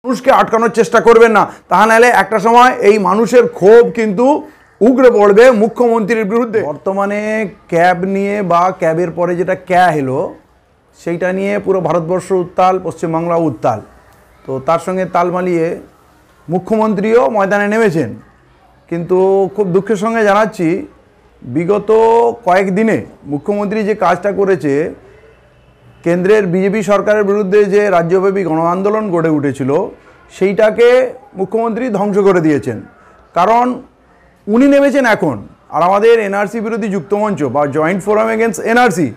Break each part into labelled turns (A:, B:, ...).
A: মানুষকে আটকানোর চেষ্টা করবেন না, তা নাহলে একটা সময় এই মানুষের ক্ষোভ কিন্তু উগড়ে পড়বে মুখ্যমন্ত্রীর বিরুদ্ধে। বর্তমানে ক্যাব নিয়ে বা ক্যাবের পরে যেটা এলো সেইটা নিয়ে পুরো ভারতবর্ষ উত্তাল, পশ্চিমবাংলা উত্তাল। তো তার সঙ্গে তাল মালিয়ে মুখ্যমন্ত্রীও ময়দানে নেমেছেন। কিন্তু খুব দুঃখের সঙ্গে জানাচ্ছি, বিগত কয়েকদিনে মুখ্যমন্ত্রী যে কাজটা করেছে, কেন্দ্রের বিজেপি সরকারের বিরুদ্ধে যে রাজ্যব্যাপী গণ আন্দোলন গড়ে উঠেছিল সেইটাকে মুখ্যমন্ত্রী ধ্বংস করে দিয়েছেন। কারণ উনি নেমেছেন এখন, আর আমাদের এনআরসি বিরোধী যুক্তমঞ্চ বা জয়েন্ট ফোরাম এগেনস্ট এনআরসি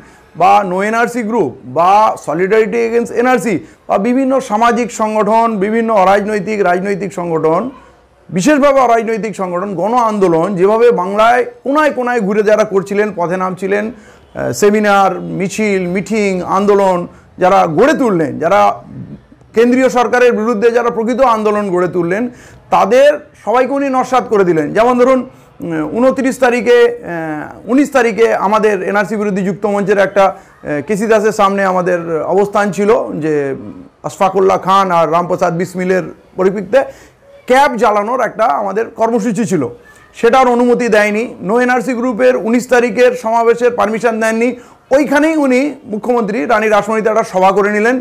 A: বা নো এনআরসি গ্রুপ বা সলিডারিটি এগেনস্ট এনআরসি বা বিভিন্ন সামাজিক সংগঠন, বিভিন্ন রাজনৈতিক সংগঠন, বিশেষভাবে অরাজনৈতিক সংগঠন গণ আন্দোলন যেভাবে বাংলায় কোনায় কোনায় ঘুরে যারা করছিলেন, পথে নামছিলেন, সেমিনার, মিছিল, মিটিং, আন্দোলন যারা গড়ে তুললেন, যারা কেন্দ্রীয় সরকারের বিরুদ্ধে যারা প্রকৃত আন্দোলন গড়ে তুললেন, তাদের সবাইকে উনি নস্যাৎ করে দিলেন। যেমন ধরুন 19 তারিখে আমাদের এনআরসি বিরোধী যুক্তমঞ্চের একটা কেসি দাসের সামনে আমাদের অবস্থান ছিল যে আশফাকুল্লাহ খান আর রামপ্রসাদ বিসমিলের পরিপ্রেক্ষিতে ক্যাব জ্বালানোর একটা আমাদের কর্মসূচি ছিল, সেটার অনুমতি দেয়নি। নো এনআরসি গ্রুপের 19 তারিখের সমাবেশের পারমিশন দেননি। ওইখানেই উনি মুখ্যমন্ত্রী রানী রাসমণিতে একটা সভা করে নিলেন।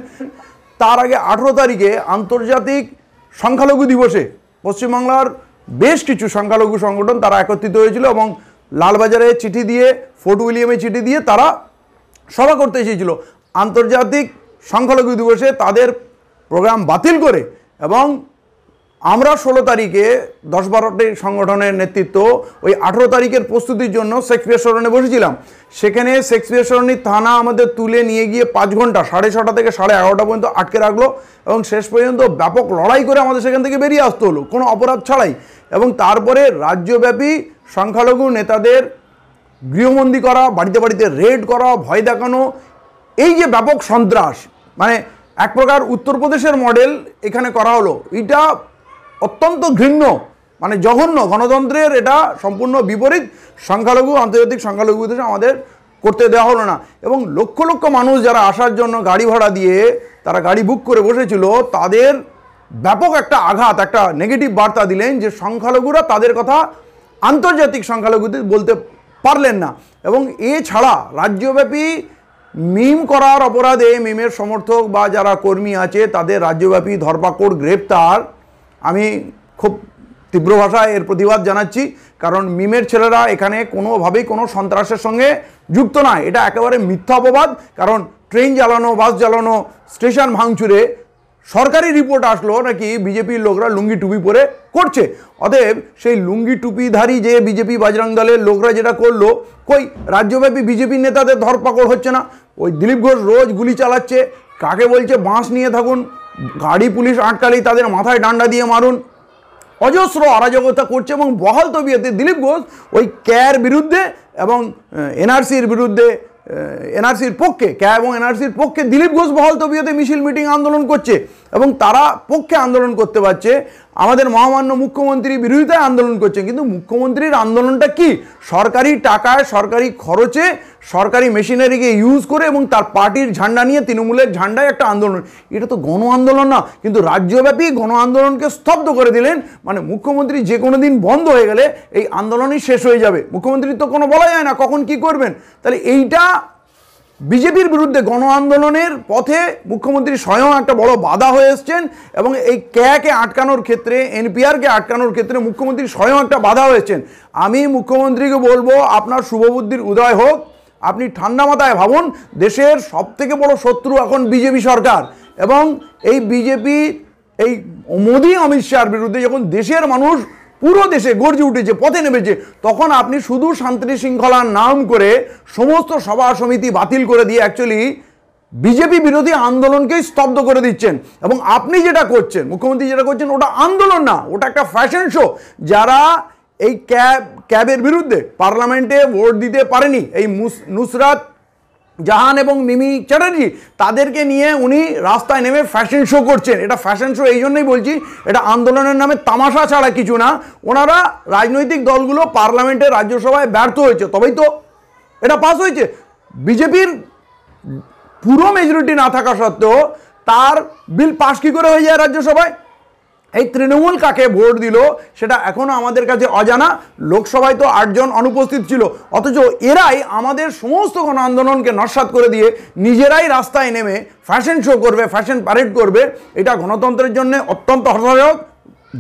A: তার আগে 18 তারিখে আন্তর্জাতিক সংখ্যালঘু দিবসে পশ্চিমবাংলার বেশ কিছু সংখ্যালঘু সংগঠন তারা একত্রিত হয়েছিল এবং লালবাজারে চিঠি দিয়ে, ফোর্ট উইলিয়ামে চিঠি দিয়ে তারা সভা করতে এসেছিল। আন্তর্জাতিক সংখ্যালঘু দিবসে তাদের প্রোগ্রাম বাতিল করে এবং আমরা 16 তারিখে 10-12টি সংগঠনের নেতৃত্ব ওই 18 তারিখের প্রস্তুতির জন্য শেক্সপিয়ার সরণে বসেছিলাম। সেখানে শেক্সপিয়ার সরণি থানা আমাদের তুলে নিয়ে গিয়ে 5 ঘন্টা 6:30 থেকে 11:30 পর্যন্ত আটকে রাখলো এবং শেষ পর্যন্ত ব্যাপক লড়াই করে আমাদের সেখান থেকে বেরিয়ে আসতে হলো কোনো অপরাধ ছাড়াই। এবং তারপরে রাজ্যব্যাপী সংখ্যালঘু নেতাদের গৃহবন্দী করা, বাড়িতে বাড়িতে রেড করা, ভয় দেখানো, এই যে ব্যাপক সন্ত্রাস, মানে এক প্রকার উত্তরপ্রদেশের মডেল এখানে করা হলো। এটা অত্যন্ত ঘৃণ্য, মানে জঘন্য, গণতন্ত্রের এটা সম্পূর্ণ বিপরীত। আন্তর্জাতিক সংখ্যালঘু দেশে আমাদের করতে দেওয়া হলো না। এবং লক্ষ লক্ষ মানুষ যারা আসার জন্য গাড়ি ভাড়া দিয়ে তারা গাড়ি বুক করে বসেছিল, তাদের ব্যাপক একটা আঘাত, একটা নেগেটিভ বার্তা দিলেন যে সংখ্যালঘুরা তাদের কথা আন্তর্জাতিক সংখ্যালঘুদের বলতে পারলেন না। এবং এছাড়া রাজ্যব্যাপী মিম করার অপরাধে মিমের সমর্থক বা যারা কর্মী আছে তাদের রাজ্যব্যাপী ধরপাকড়, গ্রেপ্তার। আমি খুব তীব্র ভাষায় এর প্রতিবাদ জানাচ্ছি, কারণ মিমের ছেলেরা এখানে কোনোভাবেই কোনো সন্ত্রাসের সঙ্গে যুক্ত নয়। এটা একেবারে মিথ্যা অপবাদ। কারণ ট্রেন জ্বালানো, বাস জ্বালানো, স্টেশন ভাঙচুরে সরকারি রিপোর্ট আসলো নাকি বিজেপির লোকরা লুঙ্গি টুপি পরে করছে। অতএব সেই লুঙ্গি টুপিধারী যে বিজেপি বাজরং দলের লোকরা যেটা করলো, কই রাজ্যব্যাপী বিজেপির নেতাদের ধরপাকড় হচ্ছে না? ওই দিলীপ ঘোষ রোজ গুলি চালাচ্ছে, কাকে বলছে বাঁশ নিয়ে থাকুন, গাড়ি পুলিশ আটকালেই তাদের মাথায় ডান্ডা দিয়ে মারুন, অজস্র অরাজকতা করছে। এবং বহাল তবিয়তে দিলীপ ঘোষ ওই ক্যার বিরুদ্ধে এবং এনআরসির বিরুদ্ধে, এনআরসির পক্ষে, ক্যা এবং এনআরসির পক্ষে দিলীপ ঘোষ বহাল তবিয়তে মিছিল, মিটিং, আন্দোলন করছে এবং তারা পক্ষে আন্দোলন করতে পারছে। আমাদের মহামান্য মুখ্যমন্ত্রী বিরোধিতায় আন্দোলন করছেন, কিন্তু মুখ্যমন্ত্রীর আন্দোলনটা কি? সরকারি টাকায়, সরকারি খরচে, সরকারি মেশিনারিকে ইউজ করে এবং তার পার্টির ঝান্ডা নিয়ে, তৃণমূলের ঝান্ডায় একটা আন্দোলন। এটা তো গণ আন্দোলন না, কিন্তু রাজ্যব্যাপী গণ আন্দোলনকে স্তব্ধ করে দিলেন। মানে মুখ্যমন্ত্রী যে কোনো দিন বন্ধ হয়ে গেলে এই আন্দোলনই শেষ হয়ে যাবে। মুখ্যমন্ত্রী তো কোনো বলা যায় না কখন কি করবেন। তাহলে এইটা বিজেপির বিরুদ্ধে গণ আন্দোলনের পথে মুখ্যমন্ত্রী স্বয়ং একটা বড় বাধা হয়ে এসছেন এবং এই ক্যাকে আটকানোর ক্ষেত্রে, এনপিআরকে আটকানোর ক্ষেত্রে মুখ্যমন্ত্রী স্বয়ং একটা বাধা হয়েছেন। আমি মুখ্যমন্ত্রীকে বলবো, আপনার শুভবুদ্ধির উদয় হোক, আপনি ঠান্ডা মাথায় ভাবুন। দেশের সবথেকে বড় শত্রু এখন বিজেপি সরকার এবং এই বিজেপি, এই মোদী অমিত শাহর বিরুদ্ধে যখন দেশের মানুষ পুরো দেশে গর্জে উঠেছে, পথে নেমেছে, তখন আপনি শুধু শান্তি শৃঙ্খলার নাম করে সমস্ত সভা সমিতি বাতিল করে দিয়ে অ্যাকচুয়ালি বিজেপি বিরোধী আন্দোলনকেই স্তব্ধ করে দিচ্ছেন। এবং আপনি যেটা করছেন, মুখ্যমন্ত্রী যেটা করছেন, ওটা আন্দোলন না, ওটা একটা ফ্যাশন শো। যারা এই ক্যাবের বিরুদ্ধে পার্লামেন্টে ভোট দিতে পারেনি, এই নুসরাত জাহান এবং মিমি চ্যাটার্জি, তাদেরকে নিয়ে উনি রাস্তায় নেমে ফ্যাশন শো করছেন। এটা ফ্যাশন শো এই জন্যই বলছি, এটা আন্দোলনের নামে তামাশা ছাড়া কিছু না। ওনারা রাজনৈতিক দলগুলো পার্লামেন্টে, রাজ্যসভায় ব্যর্থ হয়েছে, তবেই তো এটা পাস হয়েছে। বিজেপির পুরো মেজরিটি না থাকা সত্ত্বেও তার বিল পাস কী করে হয়ে যায় রাজ্যসভায়? এই তৃণমূল কাকে ভোট দিল সেটা এখনো আমাদের কাছে অজানা। লোকসভায় তো 8 জন অনুপস্থিত ছিল, অথচ এরাই আমাদের সমস্ত গণ আন্দোলনকে নস্যাৎ করে দিয়ে নিজেরাই রাস্তায় নেমে ফ্যাশন শো করবে, ফ্যাশন প্যারেড করবে। এটা গণতন্ত্রের জন্য অত্যন্ত হতাশাজনক,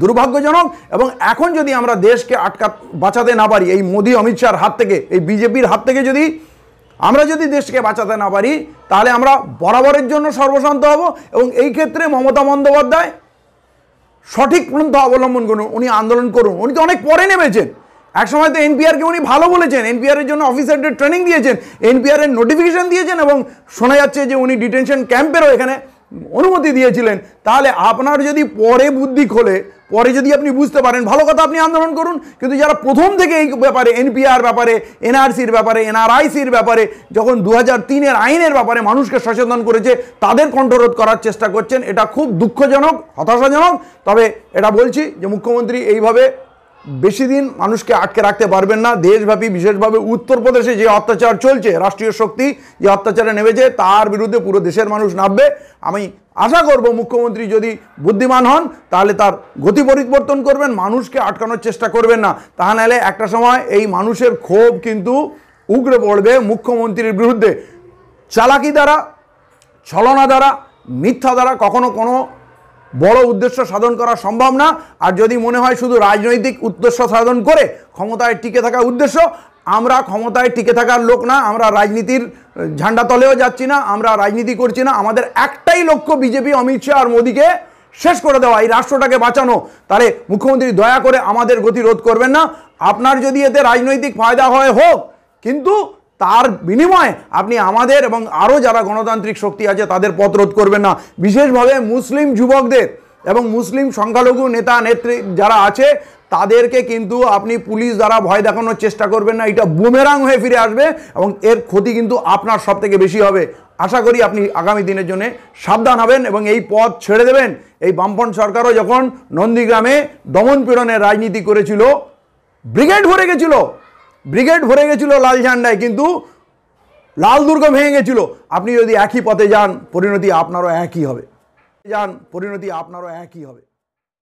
A: দুর্ভাগ্যজনক। এবং এখন যদি আমরা দেশকে বাঁচাতে না পারি এই মোদি অমিত শাহর হাত থেকে, এই বিজেপির হাত থেকে যদি আমরা দেশকে বাঁচাতে না পারি, তাহলে আমরা বরাবরের জন্য সর্বশান্ত হব। এবং এই ক্ষেত্রে মমতা বন্দ্যোপাধ্যায় সঠিক পন্থা অবলম্বন করুন, উনি আন্দোলন করুন। উনি তো অনেক পরে নেমেছেন, একসময় তো এনপিআরকে উনি ভালো বলেছেন, এনপিআরের জন্য অফিসারদের ট্রেনিং দিয়েছেন, এনপিআরের নোটিফিকেশন দিয়েছেন, এবং শোনা যাচ্ছে যে উনি ডিটেনশন ক্যাম্পেরও এখানে অনুমতি দিয়েছিলেন। তাহলে আপনার যদি পরে বুদ্ধি খোলে, পরে যদি আপনি বুঝতে পারেন, ভালো কথা, আপনি আন্দোলন করুন। কিন্তু যারা প্রথম থেকে এই ব্যাপারে, এনপিআর ব্যাপারে, এনআরসির ব্যাপারে, এনআরআইসির ব্যাপারে, যখন 2003-এর আইনের ব্যাপারে মানুষকে সচেতন করেছে, তাদের কণ্ঠরোধ করার চেষ্টা করছেন, এটা খুব দুঃখজনক, হতাশাজনক। তবে এটা বলছি যে মুখ্যমন্ত্রী এইভাবে বেশি দিন মানুষকে আটকে রাখতে পারবেন না। দেশব্যাপী, বিশেষভাবে উত্তরপ্রদেশে যে অত্যাচার চলছে, রাষ্ট্রীয় শক্তি যে অত্যাচারে নেমেছে, তার বিরুদ্ধে পুরো দেশের মানুষ নামবে। আমি আশা করব মুখ্যমন্ত্রী যদি বুদ্ধিমান হন তাহলে তার গতি পরিবর্তন করবেন, মানুষকে আটকানোর চেষ্টা করবেন না। তা নাহলে একটা সময় এই মানুষের ক্ষোভ কিন্তু উগড়ে পড়বে মুখ্যমন্ত্রীর বিরুদ্ধে। চালাকি দ্বারা, ছলনা দ্বারা, মিথ্যা দ্বারা কখনো কোনো বড় উদ্দেশ্য সাধন করা সম্ভব না। আর যদি মনে হয় শুধু রাজনৈতিক উদ্দেশ্য সাধন করে ক্ষমতায় টিকে থাকা উদ্দেশ্য, আমরা ক্ষমতায় টিকে থাকার লোক না, আমরা রাজনীতির ঝান্ডা তলেও যাচ্ছি না, আমরা রাজনীতি করছি না। আমাদের একটাই লক্ষ্য বিজেপি, অমিত শাহ আর মোদিকে শেষ করে দেওয়া, এই রাষ্ট্রটাকে বাঁচানো। তাহলে মুখ্যমন্ত্রী দয়া করে আমাদের গতিরোধ করবেন না। আপনার যদি এতে রাজনৈতিক ফায়দা হয় হোক, কিন্তু তার বিনিময়ে আপনি আমাদের এবং আরও যারা গণতান্ত্রিক শক্তি আছে তাদের পথ রোধ করবেন না। বিশেষভাবে মুসলিম যুবকদের এবং মুসলিম সংখ্যালঘু নেতা নেত্রী যারা আছে তাদেরকে কিন্তু আপনি পুলিশ দ্বারা ভয় দেখানোর চেষ্টা করবেন না। এটা বুমেরাং হয়ে ফিরে আসবে এবং এর ক্ষতি কিন্তু আপনার সব থেকে বেশি হবে। আশা করি আপনি আগামী দিনের জন্য সাবধান হবেন এবং এই পথ ছেড়ে দেবেন। এই বামপন্থ সরকারও যখন নন্দীগ্রামে দমন পীড়নের রাজনীতি করেছিল, ব্রিগেড ভরে গেছিল লাল ঝান্ডায়, কিন্তু লাল দুর্গ ভেঙে গেছিল। আপনি যদি একই পথে যান, পরিণতি আপনারও একই হবে।